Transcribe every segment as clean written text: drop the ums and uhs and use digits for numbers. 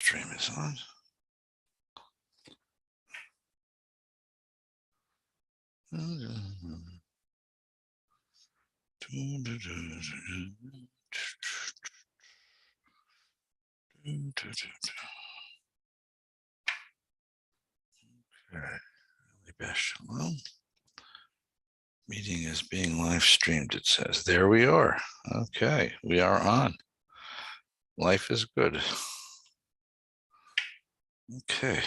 Stream is on. Okay. Beth Shalom. Meeting is being live streamed, it says. There we are. Okay, we are on. Life is good. Okay.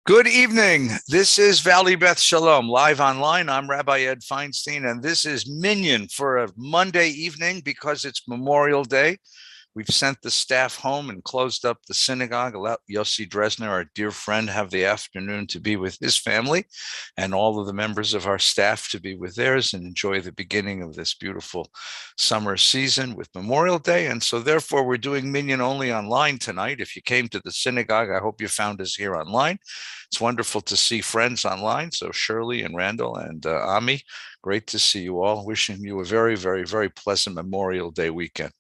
Good evening. This is Valley Beth Shalom, live online. I'm Rabbi Ed Feinstein, and this is Minyan for a Monday evening because it's Memorial Day. We've sent the staff home and closed up the synagogue. Let Yossi Dresner, our dear friend, have the afternoon to be with his family and all of the members of our staff to be with theirs and enjoy the beginning of this beautiful summer season with Memorial Day. And so therefore, we're doing Minyan only online tonight. If you came to the synagogue, I hope you found us here online. It's wonderful to see friends online. So Shirley and Randall and Ami, great to see you all. Wishing you a very, very, very pleasant Memorial Day weekend.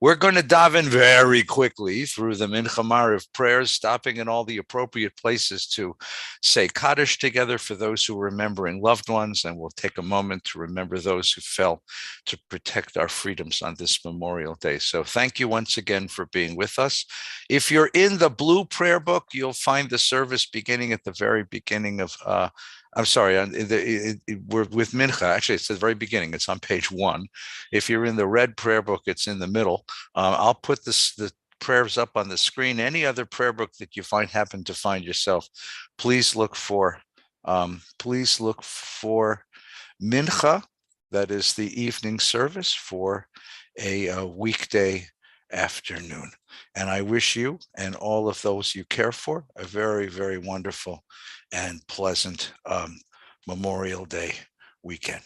We're going to dive in very quickly through the Mincha Mariv prayers, stopping in all the appropriate places to say Kaddish together for those who are remembering loved ones, and we'll take a moment to remember those who fell to protect our freedoms on this Memorial Day. So thank you once again for being with us. If you're in the blue prayer book, you'll find the service beginning at the very beginning of I'm sorry, we're with Mincha. Actually, it's at the very beginning. It's on page 1. If you're in the red prayer book, it's in the middle. I'll put the prayers up on the screen. Any other prayer book that you happen to find yourself, please look for Mincha. That is the evening service for a weekday afternoon. And I wish you and all of those you care for a very, very wonderful and pleasant Memorial Day weekend.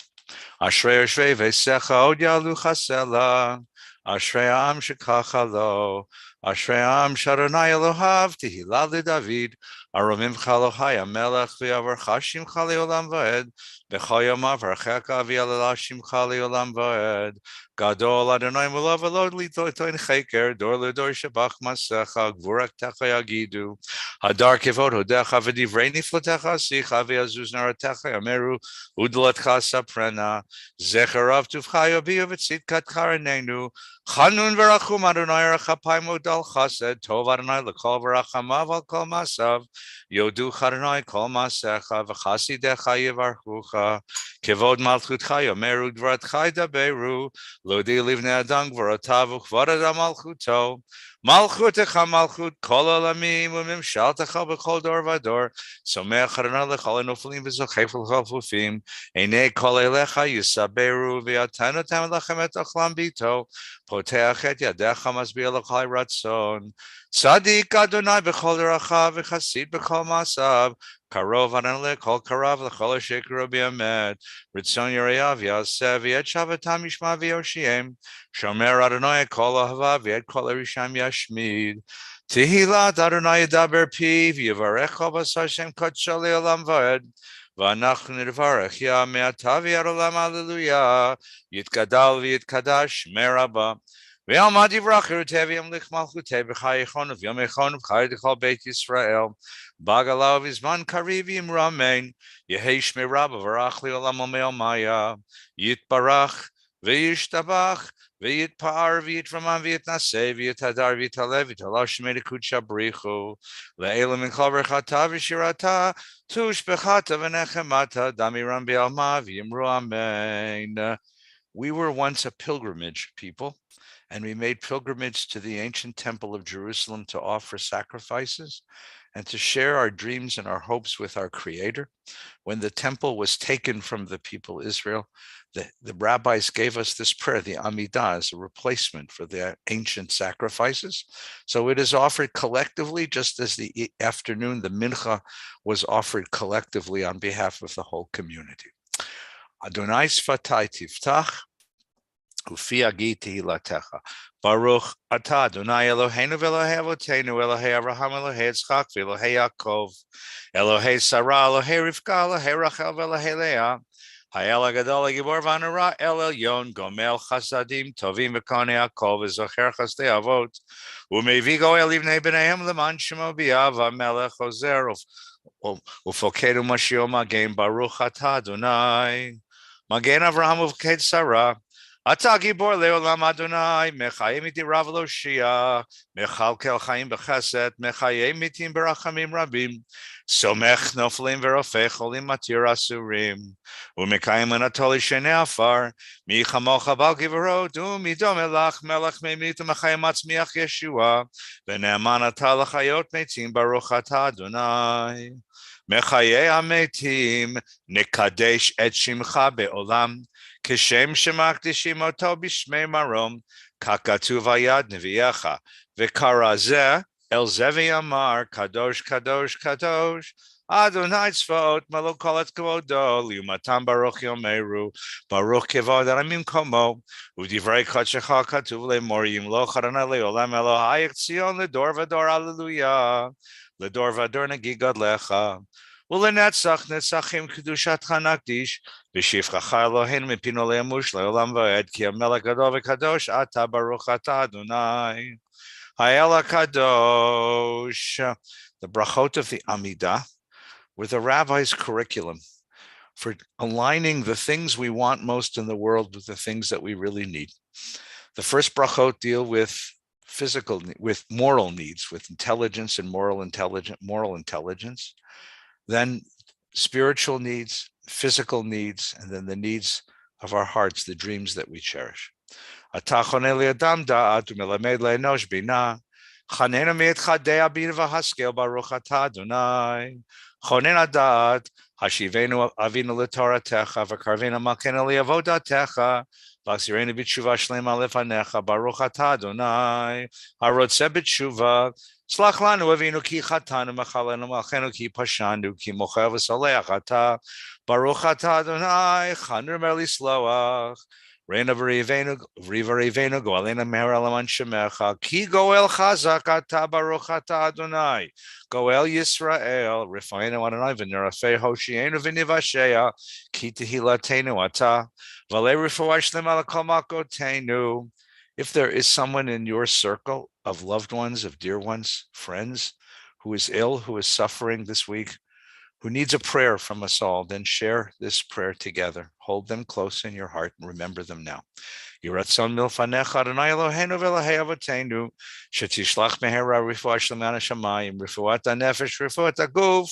Ashrei Ashrei Vesecha Od Yalu Chasela. Ashrei Am Shekacha Lo. Ashrei Am Sharonai Elohav Tehillah LeDavid. Aromim Chalohai Amelech V'Yavarcha Shimcha Leolam Va'ed. B'chol Yomav Harcheka V'Yalala Shimcha Leolam Va'ed. Gadol Adonai Mulav Elod Litoin Cheker. Dor LeDor Shabach Masecha. Gvurak Techa Yagidu. Hadar Kevod Hodecha V'Divrei Niflotecha Sicha V'Yazuz Naratecha Yameru. Udlatcha Saprena. Zecharav Tuvchayo Biyovitzit Katkaranenu. Chanun Verachum Adonai Rachapai Modal Chased. Tov Adonai Lekol Verachamav Al Kol Masav. Yodu Adonai Kol Masecha. V'Chasidecha Yevarchucha. Kevod Malchutcha Yomeru Dvaratcha Daberu. Lodi Livnei Adam Gvarotav Uchvod Adam Malchuto. Malchutecha Malchut Kol Olamim Umimshaltecha B'Chol Dor Vador. Somech Adonai Lechol Enofilim V'Zochef L'Chol Fufim. Einei Kol Elecha Yisaberu V'Yatanu Tam Lechem Et Ochlam Bito. Poteach Et Yadecha Masbir L'Chol Ratzon. Tzadik Adonai B'Chol Derachav V'Chasid B'Chol Masav. Karov Adonai Kol Karav L'Chol Sheker B'Yamet. Ritzon Yoreyav Yaseh V'Yet Shavatam Yishma V'Yoshiem. Shomer Adonai Kol Ahava V'Yet Kol Erisham Yashmid. Tehillat Adonai Yedaber Piv Yivarecha B'Sar Shem Kodsho Le'olam Va'ed. V'anachnu nidvarech ya me'ata v'yad olam hallelujah. Yitgadal v'yitkadash meraba. V'yalmad yivrach yeruteh v'yamlich malchuteh b'chayechon v'yamechon v'chay d'chol beit Yisrael. Bagalav v'zman kariv yimramein. Yehei shmei rabba v'rach li'olam ome'omaya. Yitbarach v'yishtabach. V'yitpa'ar v'yitramam v'yitnaseh v'yitadar v'yitalev v'yitalash me'likut shabrichu. Le'elam minchal v'rchata v'shirata. Tush bechata v'nechemata damiram b'alma v'yimru amen. We were once a pilgrimage people, and we made pilgrimage to the ancient temple of Jerusalem to offer sacrifices. and to share our dreams and our hopes with our Creator. When the temple was taken from the people Israel, the rabbis gave us this prayer, the Amidah, as a replacement for the ancient sacrifices. So it is offered collectively, just as the afternoon, the mincha, was offered collectively on behalf of the whole community. Adonai Sfatai Tiftach, Ufi Agi Tehilatecha. Baruch Atah Adonai Eloheinu v'Elohei Avotenu Elohei Avraham Elohei Yitzchak v'Elohei Yaakov Elohei Sarah Elohei Rivka Elohei Rachel v'Elohei Leah Hayel HaGadol HaGibor v'Hanora El Elyon Gomel Chasadim Tovim v'Konei Yaakov v'Zocher Chasdei Avot U'Mevi Goel Livnei B'neihem L'man Shemo B'Yava Melech Ozer U'Fokedu Mashiach Magen Baruch Atah Adonai Magen Avraham uv'Ked Sarah Ata Gibor Leolam Adonai, Mechayim iti Rav Lo Shia, Mechalkel Chaim B'Chesed, Mechayim iti Berachamim Rabim, Somech Noflim V'Rofech Olim Matir Asurim, U'Mekayim Anatoli Shenei Afar, Mi Chamocha Bal Givorot, U'Midom Elach Melech Meimit U'Mechayim Atzmiach Yeshua, V'Ne'eman Ata L'Chayot Meitim Baruch Ata Adonai, Mechayei HaMeitim, Nekadesh Et Shimcha Be'olam, Kishem shemakdishim oto b'shmei marom, kakatu vayad neviyecha, v'karazeh el zevi amar, kadosh, kadosh, kadosh, Adonai tzvaot, malok kol et kavodo, liumatam baruch yomeru, baruch kevod aramim komo, u'divrei kodshecha katuv le'mor yimloch Adonai le'olam Elohai Tzion l'dor v'dor, hallelujah, l'dor v'dor negigad lecha, u'lenetzach netzachim kedushat chanakdish, V'shivchacha Eloheinu mipino le'amush le'olam v'ed, ki hamelech gadol v'kadosh, ata baruch ata Adonai, Hayel HaKadosh. The brachot of the Amidah were the rabbi's curriculum for aligning the things we want most in the world with the things that we really need. The first brachot deal with with moral needs, with intelligence and moral intelligence. Then spiritual needs, physical needs, and then the needs of our hearts, the dreams that we cherish. Ata choneh li'adam da'at u'melamed le'enosh binah. Chanena mi'etcha de'ah bina v'haskel baruch atah Adonai. Chonen ada'at hashivenu avinu l'toratecha v'karvenu malkenu li'avodatecha v'achzirenu b'tshuva shlema lefanecha baruch atah Adonai. Harotzeh b'tshuva Slach lanu avinu ki chatanu machalenu malchenu ki pashanu ki mocher v'soleach ata baruch atah Adonai chanur mer lisloach reina v'rivenu goalena meher alaman shemecha ki goel chazak ata baruch atah Adonai goel Yisrael rifayenu Adonai v'nerafei hoshienu v'nivasheya ki tehilatenu ata v'alei refuah shlema l'kol makotenu. If there is someone in your circle of loved ones, of dear ones, friends, who is ill, who is suffering this week, who needs a prayer from us all, then share this prayer together. Hold them close in your heart and remember them now. Yiratzon milfanecha Adonai Eloheinu v'Elohei Avotenu, shetishlach mehera refuah shleman hashamayim, refuat hanefesh, refuat haguf,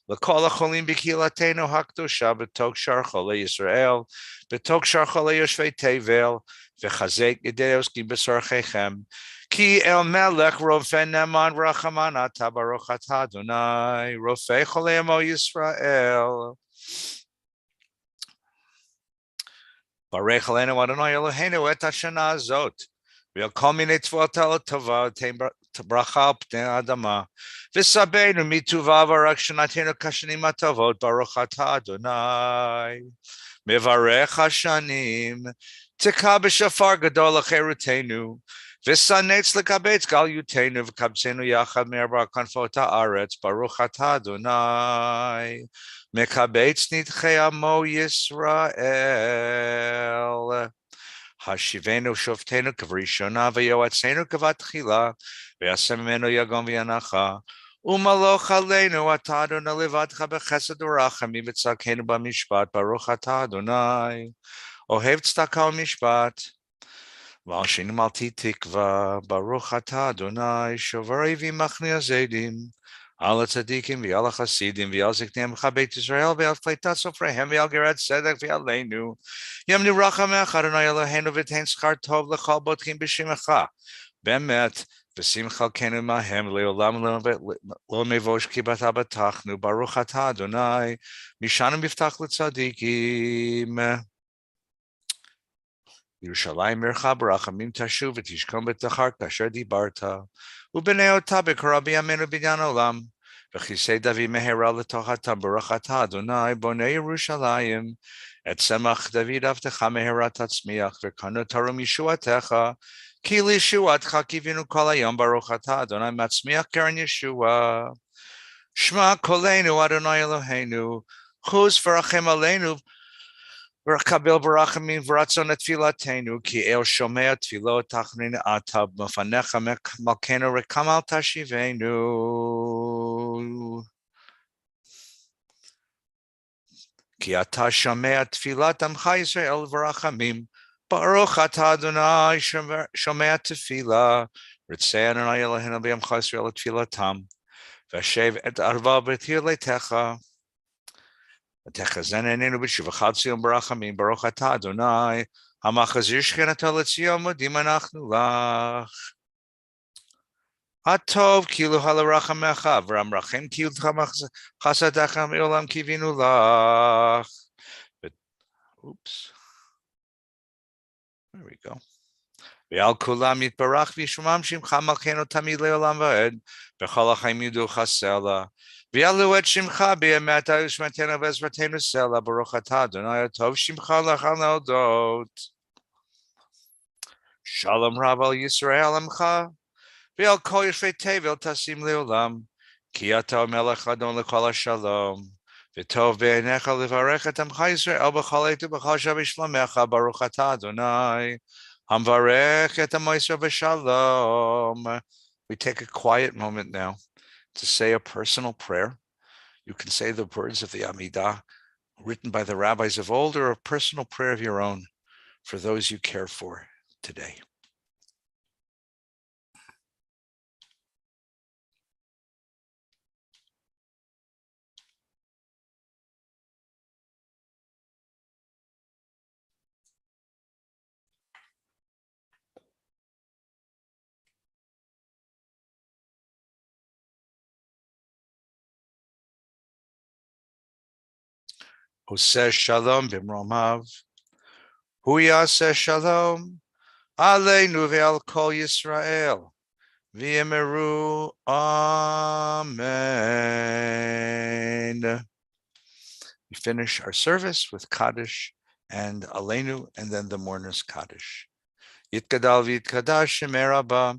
l'kol hacholim b'kilatenu hakdosha, b'tok shar cholei Yisrael, b'tok shar cholei yoshvei tevel, v'chazek ydeos ki b'sorchechem, ki el melech rofei neman v'rachaman ata baruch atah Adonai, rofei cholei amo Yisrael. Barech Aleinu Adonai Eloheinu et hashana azot, v'al kol minei tzvot tova bracha al pnei adama, v'sabeinu mituva v'rak shanatenu kashanim atovot baruch atah Adonai, mevarech hashanim, tika b'shafar gadol l'cherutenu, v'sanetz l'kabetz gal yutenu, v'kabtzenu yachad me'arba kanfot ha'aretz baruch atah Adonai, Mekabetz nidchei amo Yisrael. Hashivenu shoftenu kavrishona v'yoatzenu kavatchila v'yasem mimenu yagon v'yanacha umaloch aleinu atah Adonai levadcha b'chesed u'rachamim v'tzakenu b'mishpat baruch atah Adonai ohev tzedakah u'mishpat v'al shinu malti tikva baruch atah Adonai shover evim machni hazedim Al tzadikim v'al chasidim v'al ziknem chabeit Yisrael v'al fleitat sofrehem v'al gerat tzedek v'aleinu yamnu rachamech Adonai Eloheinu v'tein schar tov l'chol botchim b'shimecha bemet V'simcha kenu mahem leolam lo mevosh ki bata batachnu baruch atah Adonai mishanu miftach l'tzadikim. Yerushalayim mircha barachamim tashuv v'tishkom b'tachar kasher dibarta u'bnei ota b'kara b'yameinu b'nyan olam v'chisei David mehera l'tochatam baruch atah Adonai bonei Yerushalayim et semach David avtecha mehera tatzmiach v'kanu tarum yeshuatecha ki lishuatcha kivinu kol hayom baruch atah Adonai matzmiach keren Yeshua Shema kolenu Adonai Eloheinu chuz v'rachem aleinu V'rakabel v'rachamim v'ratzon et tfilatenu ki el shomea tfilot tachnin ata b'fanecha malkenu rekamal tashivenu ki ata shomea tfilat amcha Yisrael v'rachamim baruch ata Adonai shomea tefila ritzei Adonai Eloheinu b'yamcha Yisrael et tfilatam v'ashev et arva b'tir leitecha ותחזן עינינו בשובך ציון ברחמים, ברוך אתה אדוני, המחזיר שכנתו לציון מודים אנחנו לך. הטוב כאילו הלרחמך, והמרחם כאילו חסדך מעולם קיווינו לך. Oops. There we go. ועל כולם יתברך וישומם שמך מלכנו תמיד לעולם ועד, בכל החיים ידעוך סלע. ויעלו את שמך בימת ושמתנו ועזרתנו סלע, ברוך אתה אדוני הטוב שמך לך להודות. שלום רב על ישראל עמך, ועל כל יושבי תבל תשים לעולם, כי אתה מלך אדון לכל השלום, וטוב בעיניך לברך את עמך ישראל בכל עת ובכל שעה בשלומך, ברוך אתה אדוני. Hamvarech et Moishe v'shalom. We take a quiet moment now to say a personal prayer. You can say the words of the Amidah written by the rabbis of old, or a personal prayer of your own for those you care for today. Oseh shalom b'mromav, hu yaseh shalom aleinu ve'al kol Yisrael, v'yimeru amen. We finish our service with Kaddish and Aleinu, and then the mourner's Kaddish. Yitgadal v'yitkadash shemei Rabba,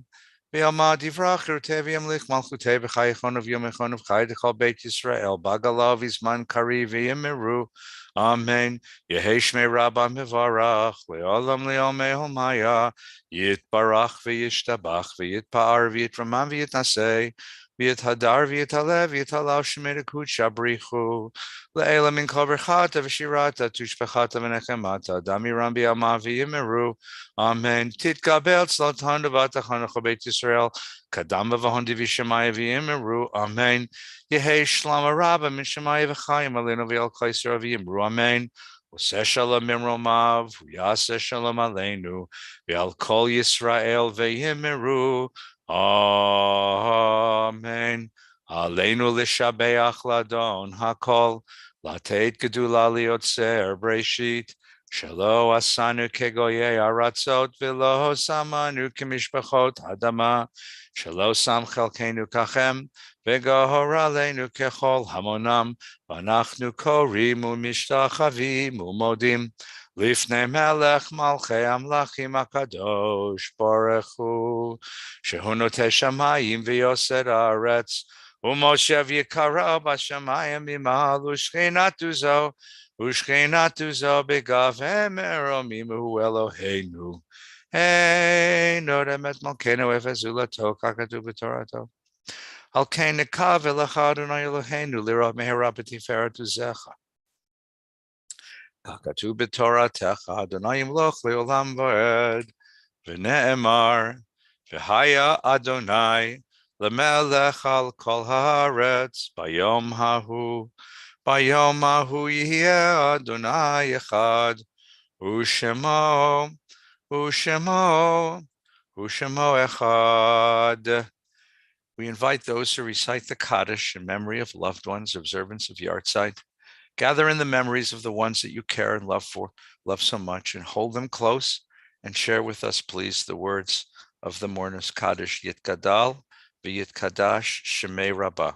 v'yalma divrach yerutei v'yamlich malchutei v'chayechon v'yomechon v'chay d'chol Beit Yisrael, bagalav v'zman kari v'yimeru. Amen. Yehei shmei Rabba mevarach, le'olam le'omei holmaya, yitbarach v'yishtabach, v'yitpa'ar v'yitramam v'yitnasei, v'yithadar v'yitalev v'yitalav shemei dekut shabrichu, le'ela min kol berchata v'shirata tushpechata v'nechemata, damiram b'yalma v'yimeru. Amen. Titgabel tzlatan devatachon Beit Yisrael, kadam v'hondi v'shamaya v'yimeru. Amen. Yehei shlama rabba min shamaya v'chayim aleinu v'yal kol Yisrael v'yimeru. Amen. Oseh shalom mimromav, yaseh shalom aleinu v'yal kol Yisrael v'yimeru. Amen. Aleinu l'shabeach ladon hakol, lateit gedula liotzer breshit. Shelo asanu kegoye aratzot v'lo samanu kemishpachot hadama. Shelo sam chelkenu kachem v'gohor aleinu kechol hamonam. V'anachnu korim u'mishtachavim u'modim lifnei melech malchei amlachim akadosh baruch hu. Shehu notei shamayim v'yoser haaretz u'moshev yikara b'shamayim imalu shchinatu zo. Ushkeinatu zo begavem eromimu Eloheinu. Hey, noremet malkenu efezulato kakatu b'torato. Al kein nekav elecha Adonai Eloheinu lirah mehera b'tiferatu zecha. Kakatu b'toratecha Adonai yimloch leolam v'ed. V'ne'emar v'haya Adonai lemelech al kol haaretz bayom hahu. Bayom hahu yihye Adonai echad, u'shemo Hu Shemo Echad. We invite those who recite the Kaddish in memory of loved ones, observance of Yartzeit. Gather in the memories of the ones that you care and love so much, and hold them close and share with us, please, the words of the mourner's Kaddish, Yitgadal v'Yitkadash Shemei Rabbah.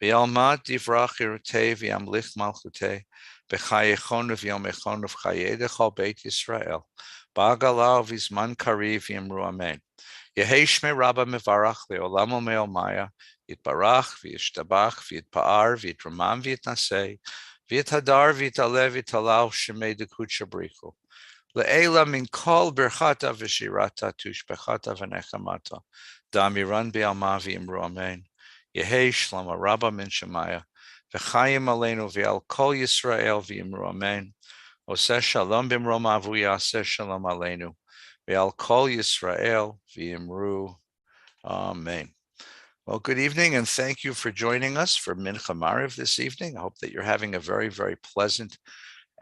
V'yalmad divrach irutei v'yamlich malchutei b'chayechon v'yomechon v'chayedech al Beit Yisrael ba'agala v'zman kariv v'yimru amen. Yehi Shmei Rabbah mevarach le'olam u'me'omaya yitbarach v'yishtabach v'yitpa'ar v'yitramam v'yitnasei v'yithadar v'yitalev v'yitalau Shemei dekut shabrichu le'ela min kol berchata v'shirata tushbechata v'nechamata damiran b'alma v'yimru amen. Yehi Shlama Rabbah min Shemaya, v'chayim aleinu v'al kol Yisrael v'yimru amen. Oseh shalom b'mrom avu yaseh shalom aleinu, v'al kol Yisrael v'yimru amen. Well, good evening, and thank you for joining us for Mincha Mariv this evening. I hope that you're having a very, very pleasant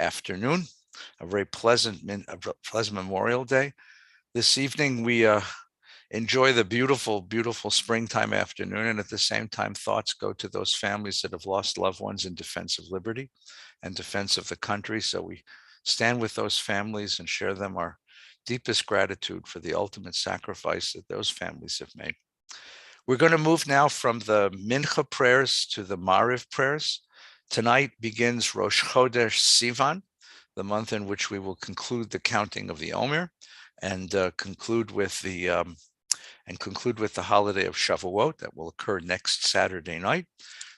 afternoon, a very pleasant Memorial Day. This evening, we enjoy the beautiful, beautiful springtime afternoon. And at the same time, thoughts go to those families that have lost loved ones in defense of liberty and defense of the country. So we stand with those families and share them our deepest gratitude for the ultimate sacrifice that those families have made. We're going to move now from the Mincha prayers to the Mariv prayers. Tonight begins Rosh Chodesh Sivan, the month in which we will conclude the counting of the Omer and conclude with the holiday of Shavuot that will occur next Saturday night.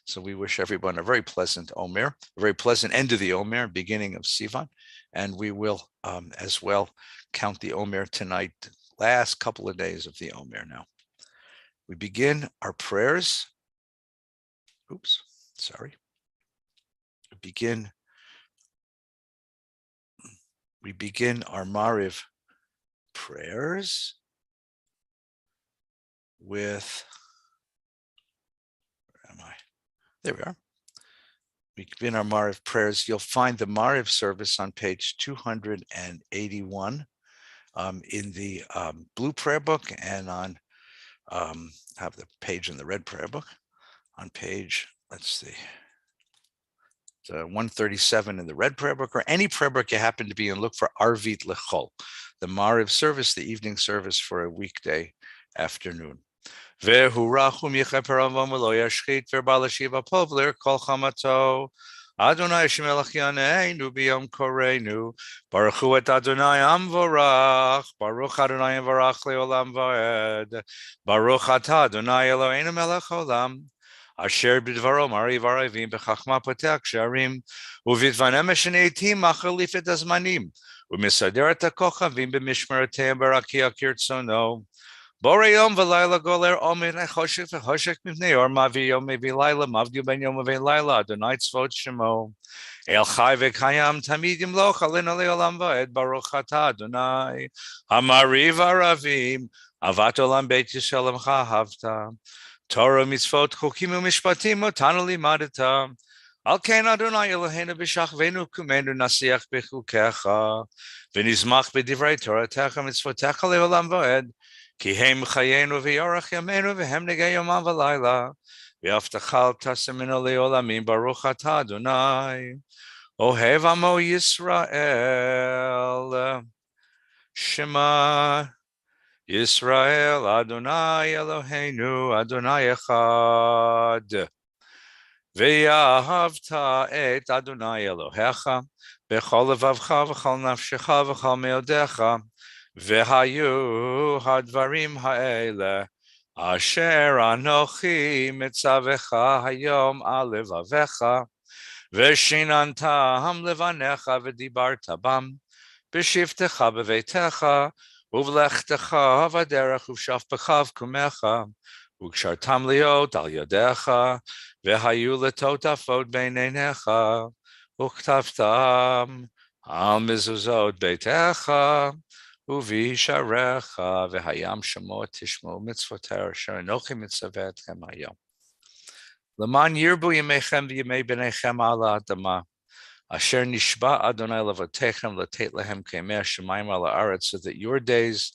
So we wish everyone a very pleasant Omer, a very pleasant end of the Omer, beginning of Sivan. And we will as well count the Omer tonight, last couple of days of the Omer now. We begin our prayers. We begin our Mariv prayers with, where am I? There we are. We begin our Mariv prayers. You'll find the Mariv service on page 281 in the blue prayer book, and on have the page in the red prayer book on page, let's see, 137 in the red prayer book, or any prayer book you happen to be in. Look for Arvit Lechol, the Mariv service, the evening service for a weekday afternoon. Ve'hu rachum yichaper avam v'lo yashchit v'bal hashiva povler kol chamato. Adonai shemelach yaneinu b'yom koreinu. Baruch hu et Adonai amvorach. Baruch Adonai amvorach le'olam va'ed. Baruch ata Adonai Eloheinu melech olam. Asher b'dvaro mariv arayvim b'chachma potech sharim. U'v'dvanem esheneitim machalif et azmanim. U'misader et hakochavim b'mishmereteim b'rakia kirtzono. Borei yom v'layla goler omer choshek v'choshek mivnei or mavi yom v'layla mavdu ben yom v'layla Adonai tzvot shemo el chai v'kayam tamid yimloch alenu le'olam va'ed baruch ata Adonai hamariv aravim avat olam beit Yisrael chahavta Torah mitzvot chukim u'mishpatim otanu limadeta al ken Adonai Eloheinu b'shachvenu kumenu nasiach b'chukecha v'nizmach b'divrei Toratecha mitzvotecha le'olam va'ed Ki hem chayenu v'yorach yamenu v'hem negei yomam v'layla v'yaftachal taseminu le'olamim baruch ata Adonai ohev amo Yisrael Shema Yisrael Adonai Eloheinu Adonai echad v'yahavta et Adonai Elohecha b'chol levavcha v'chol nafshecha v'chol meodecha V'hayu hadvarim ha'ele asher anochi mitzavecha hayom alevavecha v'shinantam levanecha v'dibarta bam b'shivtecha b'veitecha uv'lechtecha v'derech uv'shafpecha v'kumecha u'kshartam liot al yadecha v'hayu letotafot beinenecha u'ktaftam al mezuzot beitecha Uvisharecha v'hayam shemot tishmo mitzvoter asher anochi mitzavet etchem hayom. L'man yirbu yemechem v'yemei b'nechem ala adama asher nishba Adonai levotechem l'tet lehem k'yemei hashemayim ala aretz, so that your days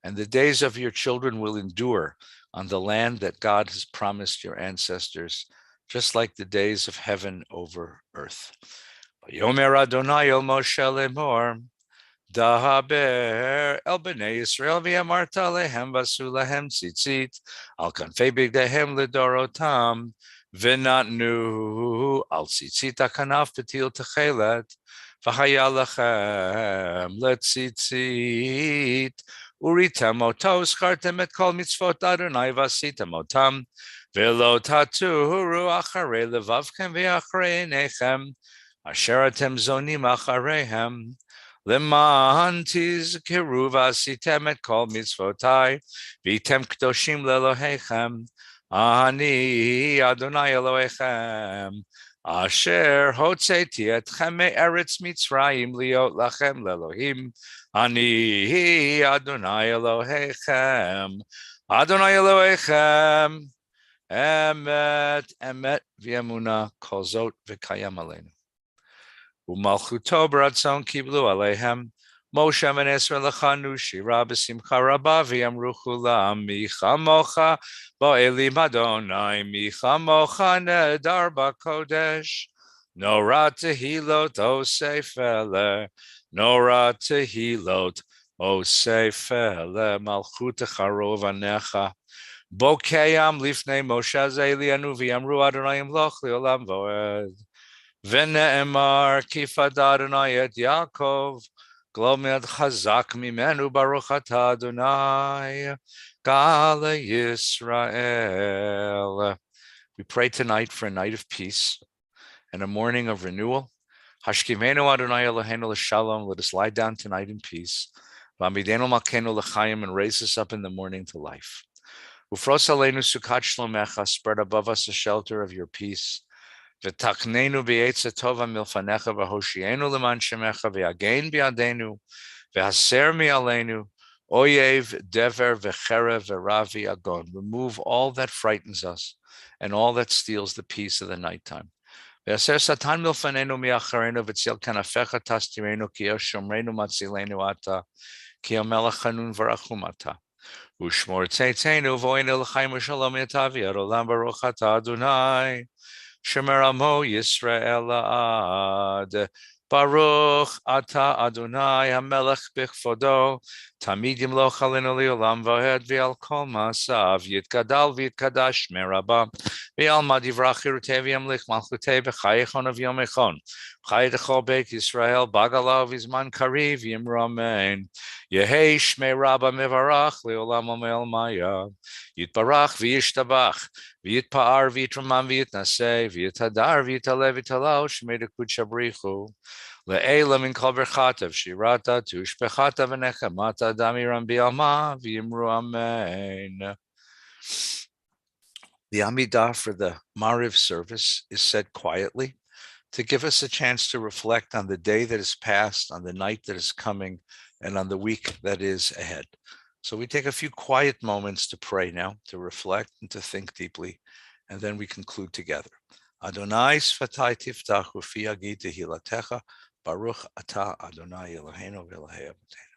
and the days of your children will endure on the land that God has promised your ancestors, just like the days of heaven over earth. Yomer Adonai el Moshe lemor, Dahaber el bnei Yisrael v'amarta lehem v'asu lehem tzitzit al kanfei bigdehem lidorotam v'natnu al tzitzit akanaf b'til techelet v'haya lechem letzitzit uritem oto uschartem et kol mitzvot Adonai v'asitem otam v'lo taturu acharei levavchem v'acharei einechem asher atem zonim achareihem Leman tizkeru v'asitem et kol mitzvotai v'tem kdoshim lelohechem ani Adonai Elohechem asher hotzeti etchem me'eretz Mitzrayim liot lachem lelohim ani Adonai Elohechem Adonai Elohechem emet emet v'emuna kol zot v'kayam aleinu. Umalchuto b'ratzon kiblu alehem Moshe and Esra lechanu shira b'simcha rabba v'yamru chulam micha mocha bo'elim Adonai micha mocha nedar b'kodesh nora tehilot osefele nora tehilot osefele malchutecha rovanecha bokeyam lifnei Moshe zelianu v'yamru Adonai imloch li'olam voed V'ne'emar kifad Adonai et Yaakov, glomed chazak mimenu baruch atah Adonai, Gala Yisrael. We pray tonight for a night of peace and a morning of renewal. Hashkimenu Adonai Eloheinu l'shalom. Let us lie down tonight in peace. V'amidenu malkeinu l'chaim, and raise us up in the morning to life. Ufros aleinu sukat shlomecha. Spread above us a shelter of your peace. V'taknenu b'yetza tova milfanecha v'hoshienu leman shemecha v'yagein b'yadenu v'haser mi'aleinu oyev dever v'cherev v'ravi agon. Remove all that frightens us and all that steals the peace of the nighttime. V'haser satan milfanenu mi'acharenu v'tziel kanafecha tastirenu ki shomrenu matzilenu ata ki melech hanun v'rachum ata u'shmor tzeitenu v'oinu l'chaim v'shalom yatav v'yarolam baruch atah Adonai Shemer Amo Yisrael Ad Baruch Ata Adonai HaMelech B'chvodo Tamid Yimloch Aleinu Le'olam V'ed V'al Kol Ma'asav Yitkadal V'yitkadash Merabah V'al Madivrach Yirutei V'yamlich Malchutei B'chayechon of Yom Echon Chay D'chol Beit Yisrael Bagalav V'zman Kariv Yimru Amen Yehei Shmei Rabba Mevarach Le'olam Ome'el Maya Yitbarach V'yishtabach V'yitpa'ar v'yitramam v'yitnaseh v'yitadar v'yitalev v'yitalau shmei dekut shabrichu le'ela min kol berchatav shirata tushpechata v'nechamata damiram bi'alma v'yimru amen. The Amidah for the Mariv service is said quietly to give us a chance to reflect on the day that is past, on the night that is coming, and on the week that is ahead. So we take a few quiet moments to pray now, to reflect and to think deeply, and then we conclude together. Adonai sfatai tiftach ufi agi tehilatecha, baruch atah Adonai Eloheinu v'Elahei Avotenu.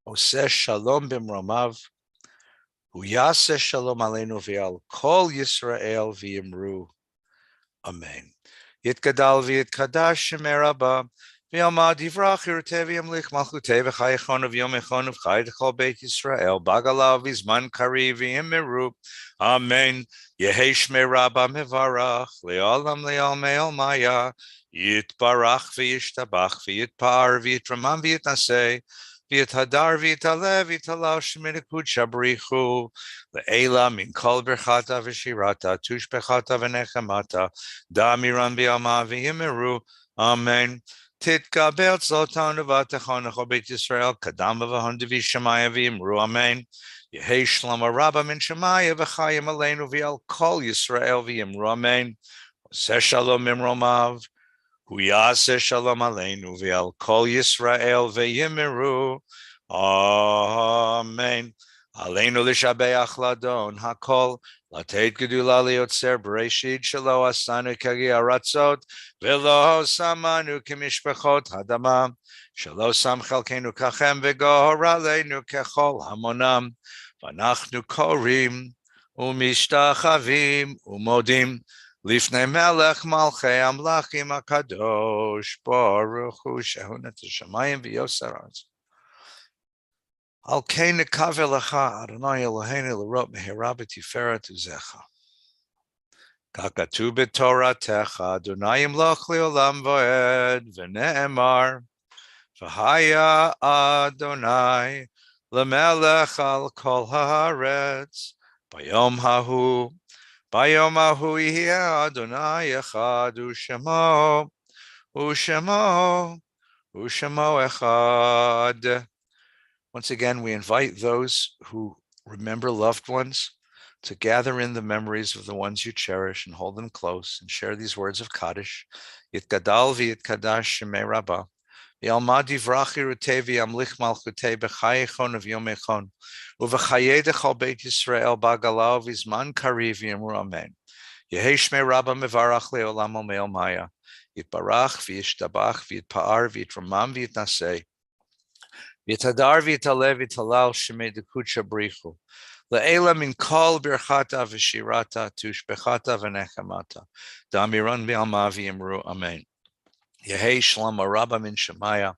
Oseh shalom b'mromav, uyaseh shalom aleinu v'al kol Yisrael v'yimru. Amen. Yitkadal v'yitkadash shemerabah, v'yalma divrach yirutei v'yamlich malchutei v'chayechon v'yom echon v'chay d'chol Beit Yisrael bagalav v'zman kari v'yimiru. Amen. Yehei shmei rabba mevarach le'olam le'almei maya yitbarach v'yishtabach v'yitpar v'yitramam v'yitnaseh v'yitadar v'yitalev v'yitalal shemidikut shabrichu le'ela min kol berchata v'shirata tush bechata v'nechamata damiran b'yama v'yimeru. Amen. Titgabel tzlotan v'atechon echol Beit Yisrael kadam v'vahon devi Shemaya v'yimru. Amen. Yehei shlama rabba min Shemaya v'chayim aleinu v'yal kol Yisrael v'yimru. Amen. Oseh shalom mimromav. Hu yaseh shalom aleinu v'yal kol Yisrael v'yimru. Amen. Aleinu l'shabeach ladon hakol latet gedula liotzer b'reishid shelo asanu kagi aratzot v'lo samanu k'mishpachot hadama shelo sam chalkenu kachem v'gohor aleinu kechol hamonam v'anachnu korim umishtachavim umodim lifnei melech malchei amlachim akadosh baruch hu shehunat hashamayim v'yoser haaretz. Al kein nekave lecha Adonai Eloheinu l'rot mehira b'tiferet uzecha. Kakatu b'toratecha Adonai imloch le'olam v'ed v'ne'emar v'haya Adonai l'melech al kol haaretz bayom hahu yihye Adonai echad u'shemo echad. Once again, we invite those who remember loved ones to gather in the memories of the ones you cherish and hold them close and share these words of Kaddish. Yitgadal v'yitkadash shemei Rabbah. V'yalma divrach yirutei v'yamlich malchutei b'chayechon v'yomechon. Uv'chayei dechol Beit Yisrael b'agalau v'zman kariv v'yamru amen. Yehei shmei Rabbah mevarach le'olam omeil maya. Yitbarach v'yishtabach v'yitpa'ar v'yitramam v'yitnasei. V'yitadar v'yitalev v'yitalal shemei dekut shabrichu. Le'ela min kol birchata v'shirata tushbechata v'nechamata. Damiran b'alma v'yimru amen. Yehei shlama rabba min Shemaya.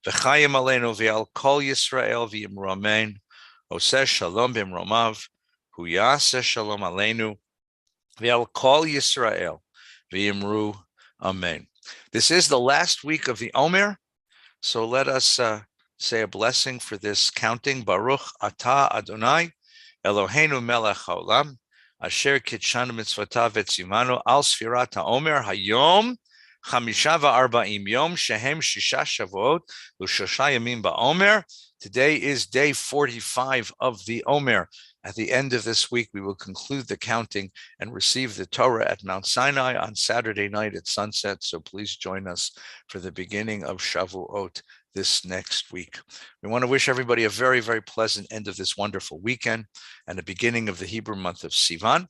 V'chayim aleinu v'yal kol Yisrael v'yimru amen. Oseh shalom b'mromav. Hu yaseh shalom aleinu v'yal kol Yisrael v'yimru amen. This is the last week of the Omer, so let us say a blessing for this counting. Baruch atah Adonai Eloheinu melech haolam asher kitshanu mitzvotav v'tzivanu al sfirat haomer hayom 45 yom shehem shisha shavuot u'shosha yamim ba'omer. Today is day 45 of the Omer. At the end of this week, we will conclude the counting and receive the Torah at Mount Sinai on Saturday night at sunset. So please join us for the beginning of Shavuot this next week. We want to wish everybody a very, very pleasant end of this wonderful weekend and the beginning of the Hebrew month of Sivan.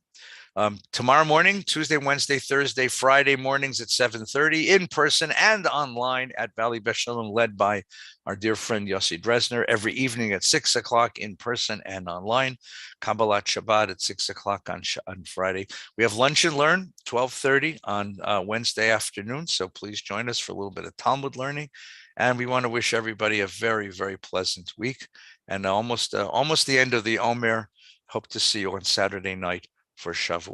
Tomorrow morning, Tuesday, Wednesday, Thursday, Friday mornings at 7:30 in person and online at Valley Beth Shalom, led by our dear friend Yossi Dresner. Every evening at 6 o'clock in person and online. Kabbalat Shabbat at 6 o'clock on Friday. We have lunch and learn 12:30 on Wednesday afternoon. So please join us for a little bit of Talmud learning. And we want to wish everybody a very, very pleasant week and almost the end of the Omer. Hope to see you on Saturday night for Shavuot.